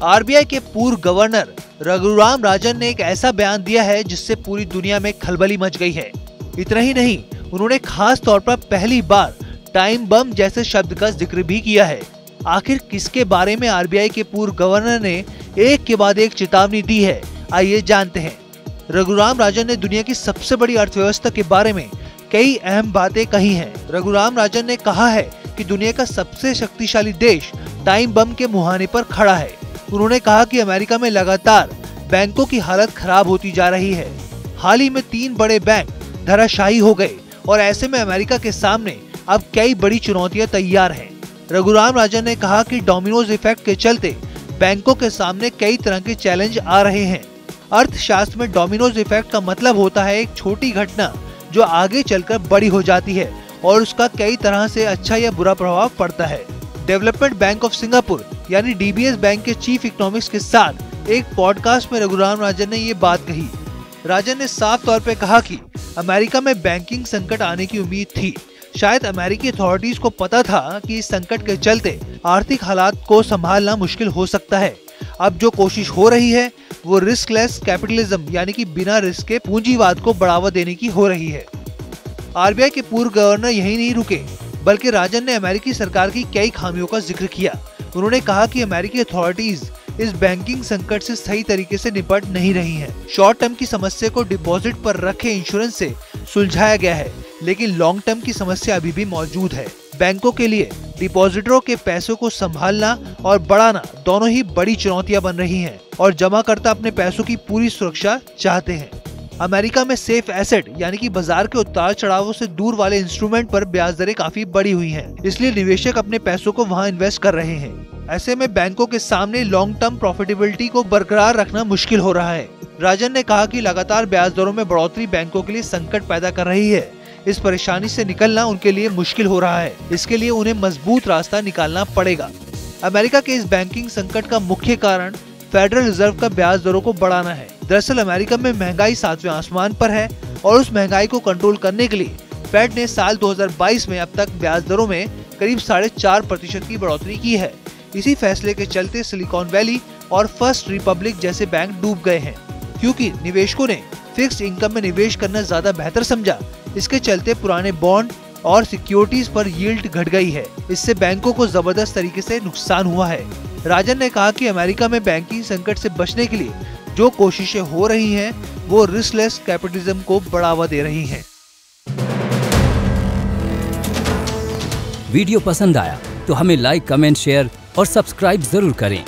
RBI के पूर्व governor Raghuram Rajan ने एक ऐसा बयान दिया है जिससे पूरी दुनिया में खलबली मच गई है। इतना ही नहीं, उन्होंने खास तौर पर पहली बार टाइम बम जैसे शब्द का जिक्र भी किया है। आखिर किसके बारे में आरबीआई के पूर्व गवर्नर ने एक के बाद एक चेतावनी दी है, आइए जानते हैं। रघुराम राजन ने दुनिया की सबसे बड़ी अर्थव्यवस्था के बारे में कई अहम बातें कही हैं। रघुराम राजन ने कहा है कि दुनिया का सबसे शक्तिशाली देश टाइम बम के मुहाने पर खड़ा है। उन्होंने कहा कि अमेरिका में लगातार बैंकों की हालत खराब होती जा रही है। हाल ही में 3 बड़े बैंक धराशायी हो गए और ऐसे में अमेरिका के सामने अब कई बड़ी चुनौतियां तैयार हैं। रघुराम राजन ने कहा कि डोमिनोज इफेक्ट के चलते बैंकों के सामने कई तरह के चैलेंज आ रहे हैं। अर्थशास्त्र में डोमिनोज इफेक्ट का मतलब होता है एक छोटी घटना जो आगे चलकर बड़ी हो जाती है और उसका कई तरह से अच्छा या बुरा प्रभाव पड़ता है। डेवलपमेंट बैंक ऑफ सिंगापुर यानी डीबीएस बैंक के चीफ इकोनॉमिक्स के साथ एक पॉडकास्ट में रघुराम राजन ने ये बात कही। राजन ने साफ तौर पे कहा कि अमेरिका में बैंकिंग संकट आने की उम्मीद थी। शायद अमेरिकी अथॉरिटीज को पता था कि इस संकट के चलते आर्थिक हालात को संभालना मुश्किल हो सकता है। अब जो कोशिश हो रही है वो रिस्कलेस कैपिटलिज्म यानी कि बिना रिस्क के पूंजीवाद को बढ़ावा देने की हो रही है। आरबीआई के पूर्व गवर्नर यही नहीं रुके, बल्कि राजन ने अमेरिकी सरकार की कई खामियों का जिक्र किया। उन्होंने कहा कि अमेरिकी अथॉरिटीज इस बैंकिंग संकट से सही तरीके से निपट नहीं रही हैं। शॉर्ट टर्म की समस्या को डिपॉजिट पर रखे इंश्योरेंस से सुलझाया गया है, लेकिन लॉन्ग टर्म की समस्या अभी भी मौजूद है। बैंकों के लिए डिपॉजिटरों के पैसों को संभालना और बढ़ाना दोनों ही बड़ी चुनौतियां बन रही हैं और जमाकर्ता अपने पैसों की पूरी सुरक्षा चाहते हैं। अमेरिका में सेफ एसेट यानी कि बाजार के उतार चढ़ावों से दूर वाले इंस्ट्रूमेंट पर ब्याज दरें काफी बढ़ी हुई हैं, इसलिए निवेशक अपने पैसों को वहां इन्वेस्ट कर रहे हैं। ऐसे में बैंकों के सामने लॉन्ग टर्म प्रॉफिटेबिलिटी को बरकरार रखना मुश्किल हो रहा है। राजन ने कहा कि लगातार ब्याज दरों में बढ़ोतरी बैंकों के लिए संकट पैदा कर रही है। इस परेशानी से निकलना उनके लिए मुश्किल हो रहा है। इसके लिए उन्हें मजबूत रास्ता निकालना पड़ेगा। अमेरिका के इस बैंकिंग संकट का मुख्य कारण फेडरल रिजर्व का ब्याज दरों को बढ़ाना है। दरअसल अमेरिका में महंगाई 7वें आसमान पर है और उस महंगाई को कंट्रोल करने के लिए फेड ने साल 2022 में अब तक ब्याज दरों में करीब 4.5% की बढ़ोतरी की है। इसी फैसले के चलते सिलिकॉन वैली और फर्स्ट रिपब्लिक जैसे बैंक डूब गए हैं, क्योंकि निवेशकों ने फिक्स्ड इनकम में निवेश करना ज्यादा बेहतर समझा। इसके चलते पुराने बॉन्ड और सिक्योरिटीज पर यील्ड घट गई है। इससे बैंकों को जबरदस्त तरीके से नुकसान हुआ है। राजन ने कहा कि अमेरिका में बैंकिंग संकट से बचने के लिए जो कोशिशें हो रही हैं, वो रिस्कलेस कैपिटलिज्म को बढ़ावा दे रही हैं। वीडियो पसंद आया तो हमें लाइक, कमेंट, शेयर और सब्सक्राइब जरूर करें।